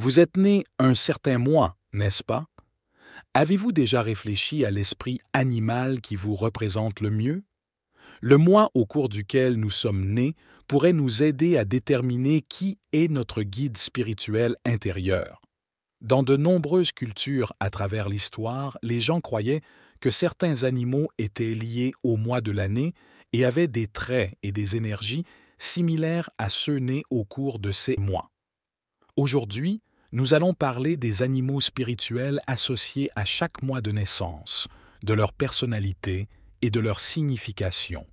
Vous êtes né un certain mois, n'est-ce pas? Avez-vous déjà réfléchi à l'esprit animal qui vous représente le mieux? Le mois au cours duquel nous sommes nés pourrait nous aider à déterminer qui est notre guide spirituel intérieur. Dans de nombreuses cultures à travers l'histoire, les gens croyaient que certains animaux étaient liés au mois de l'année et avaient des traits et des énergies similaires à ceux nés au cours de ces mois. Aujourd'hui, nous allons parler des animaux spirituels associés à chaque mois de naissance, de leur personnalité et de leur signification.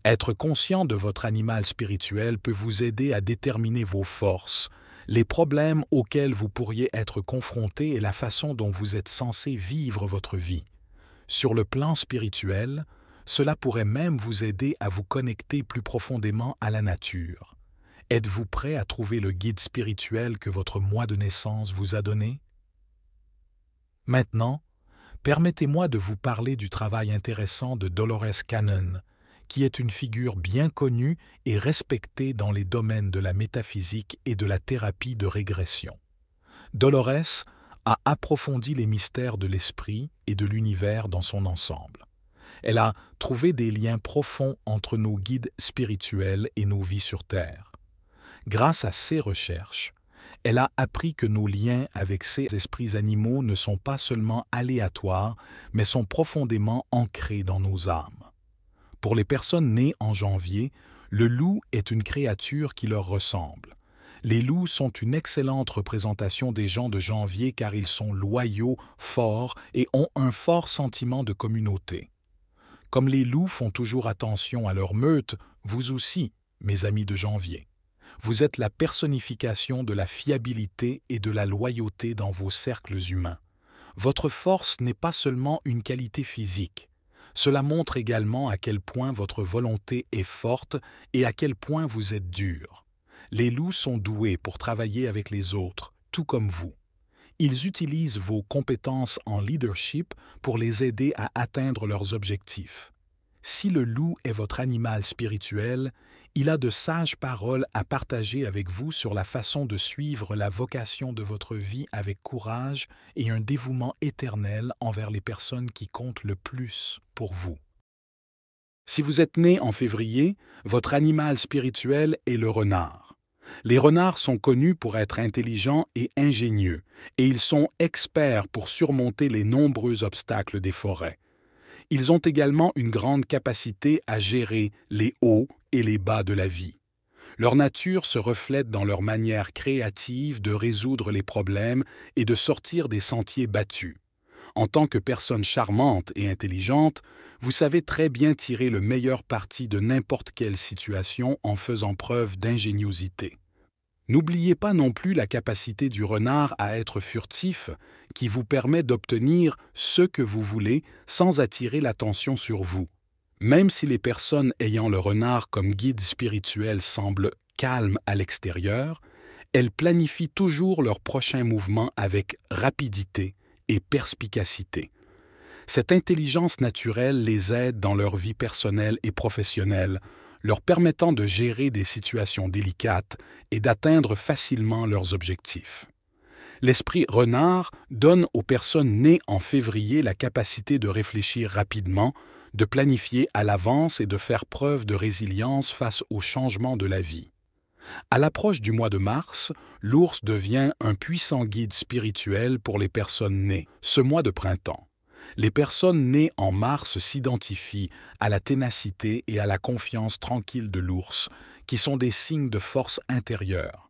Être conscient de votre animal spirituel peut vous aider à déterminer vos forces, les problèmes auxquels vous pourriez être confrontés et la façon dont vous êtes censé vivre votre vie. Sur le plan spirituel, cela pourrait même vous aider à vous connecter plus profondément à la nature. Êtes-vous prêt à trouver le guide spirituel que votre mois de naissance vous a donné? Maintenant, permettez-moi de vous parler du travail intéressant de Dolores Cannon, qui est une figure bien connue et respectée dans les domaines de la métaphysique et de la thérapie de régression. Dolores a approfondi les mystères de l'esprit et de l'univers dans son ensemble. Elle a trouvé des liens profonds entre nos guides spirituels et nos vies sur Terre. Grâce à ses recherches, elle a appris que nos liens avec ces esprits animaux ne sont pas seulement aléatoires, mais sont profondément ancrés dans nos âmes. Pour les personnes nées en janvier, le loup est une créature qui leur ressemble. Les loups sont une excellente représentation des gens de janvier car ils sont loyaux, forts et ont un fort sentiment de communauté. Comme les loups font toujours attention à leur meute, vous aussi, mes amis de janvier. Vous êtes la personnification de la fiabilité et de la loyauté dans vos cercles humains. Votre force n'est pas seulement une qualité physique. Cela montre également à quel point votre volonté est forte et à quel point vous êtes dur. Les loups sont doués pour travailler avec les autres, tout comme vous. Ils utilisent vos compétences en leadership pour les aider à atteindre leurs objectifs. Si le loup est votre animal spirituel, il a de sages paroles à partager avec vous sur la façon de suivre la vocation de votre vie avec courage et un dévouement éternel envers les personnes qui comptent le plus pour vous. Si vous êtes né en février, votre animal spirituel est le renard. Les renards sont connus pour être intelligents et ingénieux, et ils sont experts pour surmonter les nombreux obstacles des forêts. Ils ont également une grande capacité à gérer les hauts et les bas de la vie. Leur nature se reflète dans leur manière créative de résoudre les problèmes et de sortir des sentiers battus. En tant que personne charmante et intelligente, vous savez très bien tirer le meilleur parti de n'importe quelle situation en faisant preuve d'ingéniosité. N'oubliez pas non plus la capacité du renard à être furtif, qui vous permet d'obtenir ce que vous voulez sans attirer l'attention sur vous. Même si les personnes ayant le renard comme guide spirituel semblent calmes à l'extérieur, elles planifient toujours leur prochain mouvement avec rapidité et perspicacité. Cette intelligence naturelle les aide dans leur vie personnelle et professionnelle, leur permettant de gérer des situations délicates et d'atteindre facilement leurs objectifs. L'esprit renard donne aux personnes nées en février la capacité de réfléchir rapidement, de planifier à l'avance et de faire preuve de résilience face aux changements de la vie. À l'approche du mois de mars, l'ours devient un puissant guide spirituel pour les personnes nées ce mois de printemps. Les personnes nées en mars s'identifient à la ténacité et à la confiance tranquille de l'ours, qui sont des signes de force intérieure.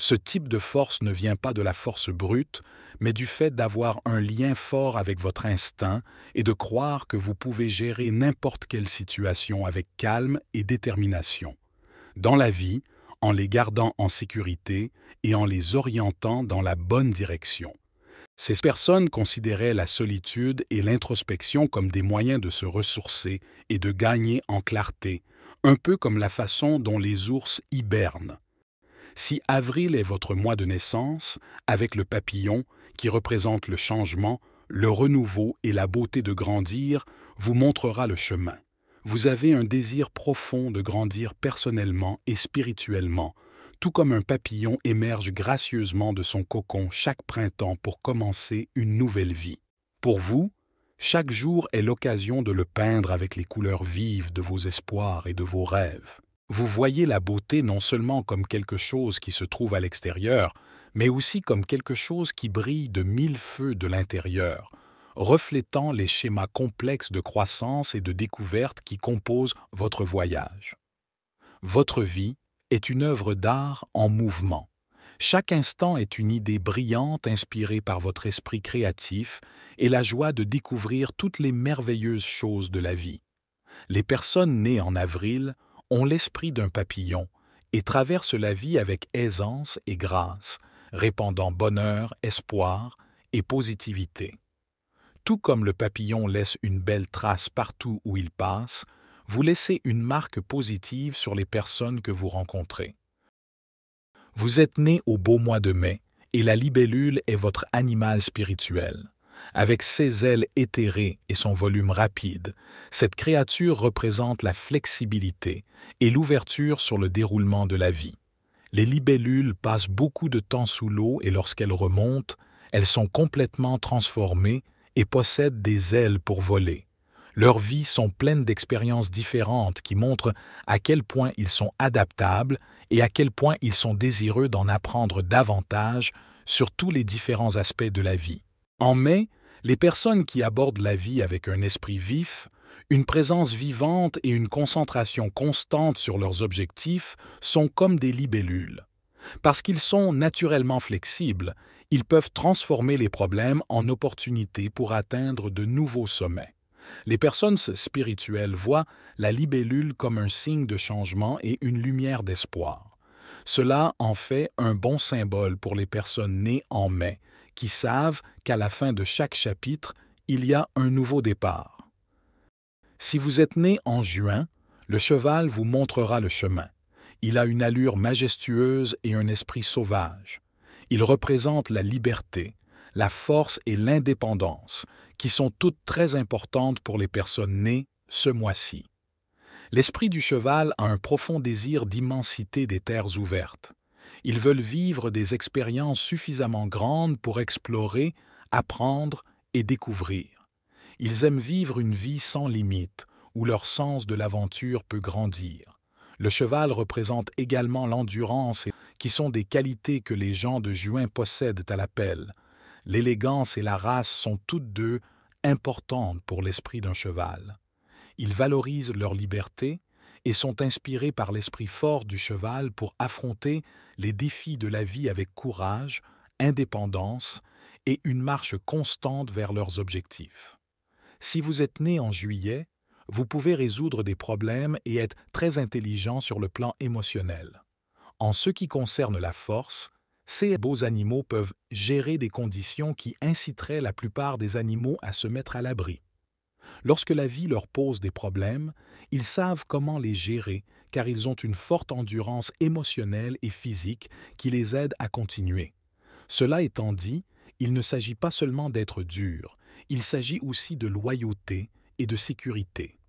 Ce type de force ne vient pas de la force brute, mais du fait d'avoir un lien fort avec votre instinct et de croire que vous pouvez gérer n'importe quelle situation avec calme et détermination. Dans la vie, en les gardant en sécurité et en les orientant dans la bonne direction. Ces personnes considéraient la solitude et l'introspection comme des moyens de se ressourcer et de gagner en clarté, un peu comme la façon dont les ours hibernent. Si avril est votre mois de naissance, avec le papillon, qui représente le changement, le renouveau et la beauté de grandir, vous montrera le chemin. Vous avez un désir profond de grandir personnellement et spirituellement, tout comme un papillon émerge gracieusement de son cocon chaque printemps pour commencer une nouvelle vie. Pour vous, chaque jour est l'occasion de le peindre avec les couleurs vives de vos espoirs et de vos rêves. Vous voyez la beauté non seulement comme quelque chose qui se trouve à l'extérieur, mais aussi comme quelque chose qui brille de mille feux de l'intérieur, reflétant les schémas complexes de croissance et de découverte qui composent votre voyage. Votre vie est une œuvre d'art en mouvement. Chaque instant est une idée brillante inspirée par votre esprit créatif et la joie de découvrir toutes les merveilleuses choses de la vie. Les personnes nées en avril ont l'esprit d'un papillon et traversent la vie avec aisance et grâce, répandant bonheur, espoir et positivité. Tout comme le papillon laisse une belle trace partout où il passe, vous laissez une marque positive sur les personnes que vous rencontrez. Vous êtes né au beau mois de mai et la libellule est votre animal spirituel. Avec ses ailes éthérées et son volume rapide, cette créature représente la flexibilité et l'ouverture sur le déroulement de la vie. Les libellules passent beaucoup de temps sous l'eau et lorsqu'elles remontent, elles sont complètement transformées et possèdent des ailes pour voler. Leurs vies sont pleines d'expériences différentes qui montrent à quel point ils sont adaptables et à quel point ils sont désireux d'en apprendre davantage sur tous les différents aspects de la vie. En mai, les personnes qui abordent la vie avec un esprit vif, une présence vivante et une concentration constante sur leurs objectifs sont comme des libellules. Parce qu'ils sont naturellement flexibles, ils peuvent transformer les problèmes en opportunités pour atteindre de nouveaux sommets. Les personnes spirituelles voient la libellule comme un signe de changement et une lumière d'espoir. Cela en fait un bon symbole pour les personnes nées en mai, qui savent qu'à la fin de chaque chapitre, il y a un nouveau départ. Si vous êtes né en juin, le cheval vous montrera le chemin. Il a une allure majestueuse et un esprit sauvage. Il représente la liberté, la force et l'indépendance, qui sont toutes très importantes pour les personnes nées ce mois-ci. L'esprit du cheval a un profond désir d'immensité des terres ouvertes. Ils veulent vivre des expériences suffisamment grandes pour explorer, apprendre et découvrir. Ils aiment vivre une vie sans limite, où leur sens de l'aventure peut grandir. Le cheval représente également l'endurance, qui sont des qualités que les gens de juin possèdent à l'appel. L'élégance et la race sont toutes deux importantes pour l'esprit d'un cheval. Ils valorisent leur liberté et sont inspirés par l'esprit fort du cheval pour affronter les défis de la vie avec courage, indépendance et une marche constante vers leurs objectifs. Si vous êtes né en juillet, vous pouvez résoudre des problèmes et être très intelligent sur le plan émotionnel. En ce qui concerne la force, ces beaux animaux peuvent gérer des conditions qui inciteraient la plupart des animaux à se mettre à l'abri. Lorsque la vie leur pose des problèmes, ils savent comment les gérer car ils ont une forte endurance émotionnelle et physique qui les aide à continuer. Cela étant dit, il ne s'agit pas seulement d'être dur, il s'agit aussi de loyauté et de sécurité.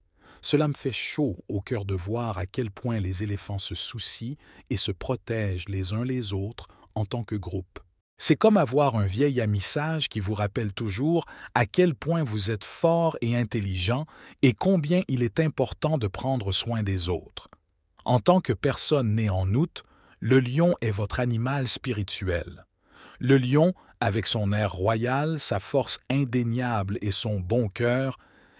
Cela me fait chaud au cœur de voir à quel point les éléphants se soucient et se protègent les uns les autres en tant que groupe. C'est comme avoir un vieil ami sage qui vous rappelle toujours à quel point vous êtes fort et intelligent et combien il est important de prendre soin des autres. En tant que personne née en août, le lion est votre animal spirituel. Le lion, avec son air royal, sa force indéniable et son bon cœur,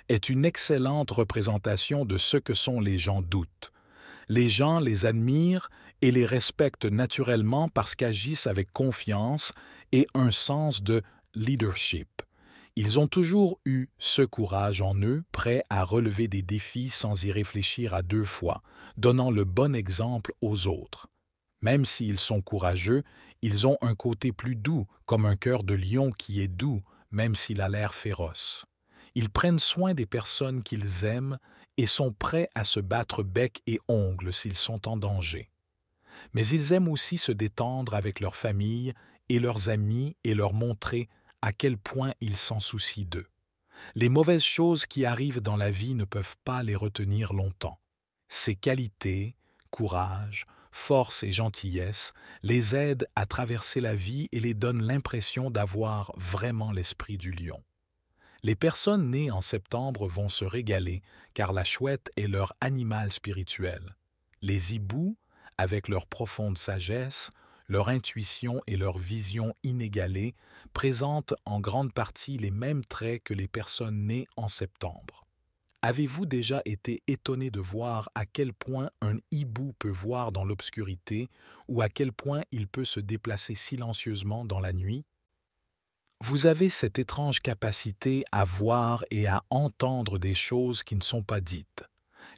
est une excellente représentation de ce que sont les gens d'août. Les gens les admirent et les respectent naturellement parce qu'agissent avec confiance et un sens de leadership. Ils ont toujours eu ce courage en eux, prêts à relever des défis sans y réfléchir à deux fois, donnant le bon exemple aux autres. Même s'ils sont courageux, ils ont un côté plus doux, comme un cœur de lion qui est doux, même s'il a l'air féroce. Ils prennent soin des personnes qu'ils aiment et sont prêts à se battre bec et ongles s'ils sont en danger. Mais ils aiment aussi se détendre avec leur famille et leurs amis et leur montrer à quel point ils s'en soucient d'eux. Les mauvaises choses qui arrivent dans la vie ne peuvent pas les retenir longtemps. Ces qualités, courage, force et gentillesse, les aident à traverser la vie et les donnent l'impression d'avoir vraiment l'esprit du lion. Les personnes nées en septembre vont se régaler car la chouette est leur animal spirituel. Les hiboux, avec leur profonde sagesse, leur intuition et leur vision inégalée, présentent en grande partie les mêmes traits que les personnes nées en septembre. Avez-vous déjà été étonné de voir à quel point un hibou peut voir dans l'obscurité ou à quel point il peut se déplacer silencieusement dans la nuit? Vous avez cette étrange capacité à voir et à entendre des choses qui ne sont pas dites.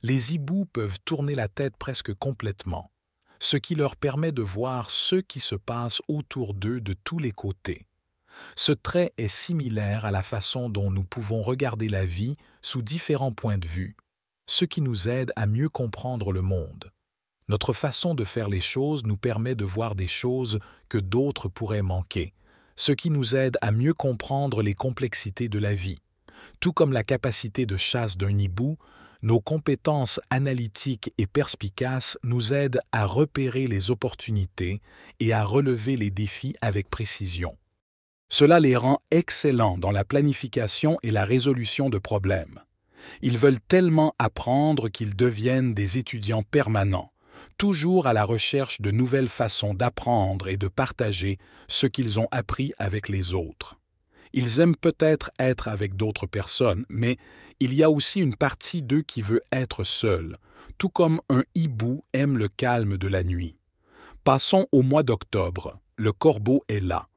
Les hiboux peuvent tourner la tête presque complètement, ce qui leur permet de voir ce qui se passe autour d'eux de tous les côtés. Ce trait est similaire à la façon dont nous pouvons regarder la vie sous différents points de vue, ce qui nous aide à mieux comprendre le monde. Notre façon de faire les choses nous permet de voir des choses que d'autres pourraient manquer, ce qui nous aide à mieux comprendre les complexités de la vie. Tout comme la capacité de chasse d'un hibou, nos compétences analytiques et perspicaces nous aident à repérer les opportunités et à relever les défis avec précision. Cela les rend excellents dans la planification et la résolution de problèmes. Ils veulent tellement apprendre qu'ils deviennent des étudiants permanents, toujours à la recherche de nouvelles façons d'apprendre et de partager ce qu'ils ont appris avec les autres. Ils aiment peut-être être avec d'autres personnes, mais il y a aussi une partie d'eux qui veut être seul, tout comme un hibou aime le calme de la nuit. Passons au mois d'octobre. Le corbeau est là.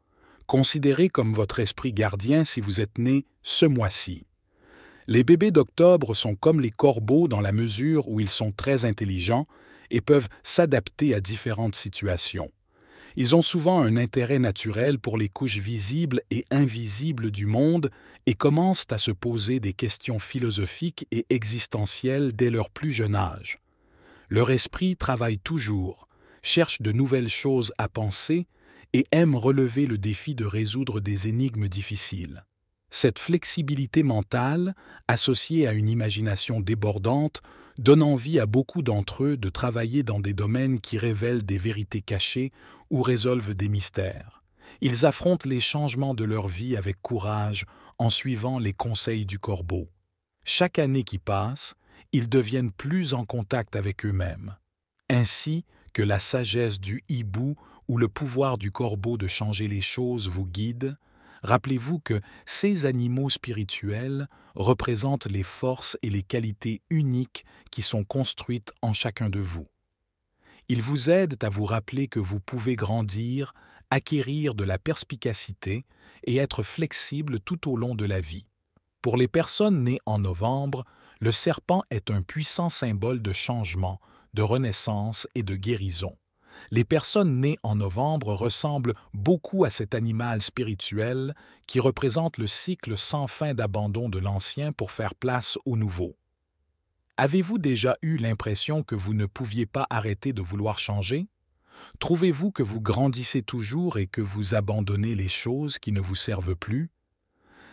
Considérez comme votre esprit gardien si vous êtes né ce mois-ci. Les bébés d'octobre sont comme les corbeaux dans la mesure où ils sont très intelligents et peuvent s'adapter à différentes situations. Ils ont souvent un intérêt naturel pour les couches visibles et invisibles du monde et commencent à se poser des questions philosophiques et existentielles dès leur plus jeune âge. Leur esprit travaille toujours, cherche de nouvelles choses à penser et aime relever le défi de résoudre des énigmes difficiles. Cette flexibilité mentale, associée à une imagination débordante, donne envie à beaucoup d'entre eux de travailler dans des domaines qui révèlent des vérités cachées ou résolvent des mystères. Ils affrontent les changements de leur vie avec courage en suivant les conseils du corbeau. Chaque année qui passe, ils deviennent plus en contact avec eux-mêmes, ainsi que la sagesse du hibou ou le pouvoir du corbeau de changer les choses vous guide. Rappelez-vous que ces animaux spirituels représentent les forces et les qualités uniques qui sont construites en chacun de vous. Ils vous aident à vous rappeler que vous pouvez grandir, acquérir de la perspicacité et être flexible tout au long de la vie. Pour les personnes nées en novembre, le serpent est un puissant symbole de changement, de renaissance et de guérison. Les personnes nées en novembre ressemblent beaucoup à cet animal spirituel qui représente le cycle sans fin d'abandon de l'ancien pour faire place au nouveau. Avez-vous déjà eu l'impression que vous ne pouviez pas arrêter de vouloir changer? Trouvez-vous que vous grandissez toujours et que vous abandonnez les choses qui ne vous servent plus?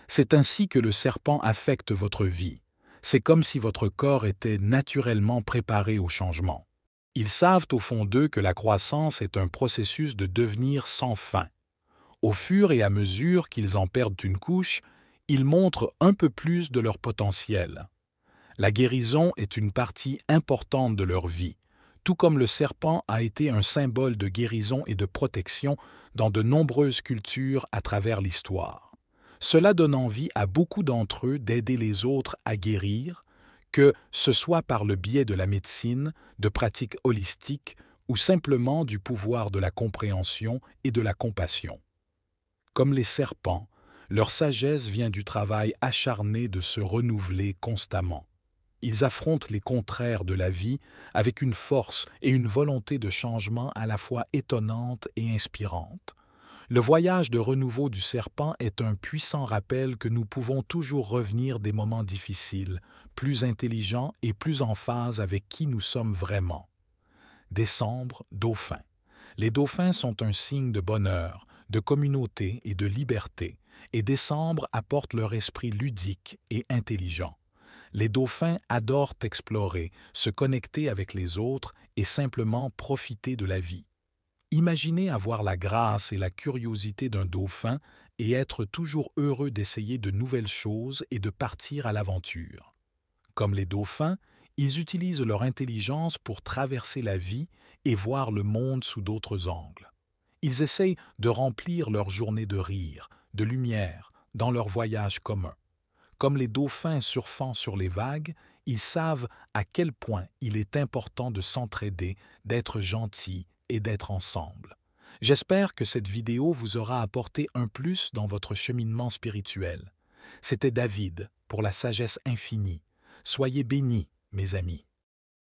C'est ainsi que le serpent affecte votre vie. C'est comme si votre corps était naturellement préparé au changement. Ils savent au fond d'eux que la croissance est un processus de devenir sans fin. Au fur et à mesure qu'ils en perdent une couche, ils montrent un peu plus de leur potentiel. La guérison est une partie importante de leur vie, tout comme le serpent a été un symbole de guérison et de protection dans de nombreuses cultures à travers l'histoire. Cela donne envie à beaucoup d'entre eux d'aider les autres à guérir, que ce soit par le biais de la médecine, de pratiques holistiques ou simplement du pouvoir de la compréhension et de la compassion. Comme les serpents, leur sagesse vient du travail acharné de se renouveler constamment. Ils affrontent les contraires de la vie avec une force et une volonté de changement à la fois étonnante et inspirante. Le voyage de renouveau du serpent est un puissant rappel que nous pouvons toujours revenir des moments difficiles, plus intelligents et plus en phase avec qui nous sommes vraiment. Décembre, Dauphin. Les dauphins sont un signe de bonheur, de communauté et de liberté, et décembre apporte leur esprit ludique et intelligent. Les dauphins adorent explorer, se connecter avec les autres et simplement profiter de la vie. Imaginez avoir la grâce et la curiosité d'un dauphin et être toujours heureux d'essayer de nouvelles choses et de partir à l'aventure. Comme les dauphins, ils utilisent leur intelligence pour traverser la vie et voir le monde sous d'autres angles. Ils essayent de remplir leur journée de rire, de lumière, dans leur voyage commun. Comme les dauphins surfant sur les vagues, ils savent à quel point il est important de s'entraider, d'être gentil et d'être ensemble. J'espère que cette vidéo vous aura apporté un plus dans votre cheminement spirituel. C'était David pour la sagesse infinie. Soyez bénis, mes amis.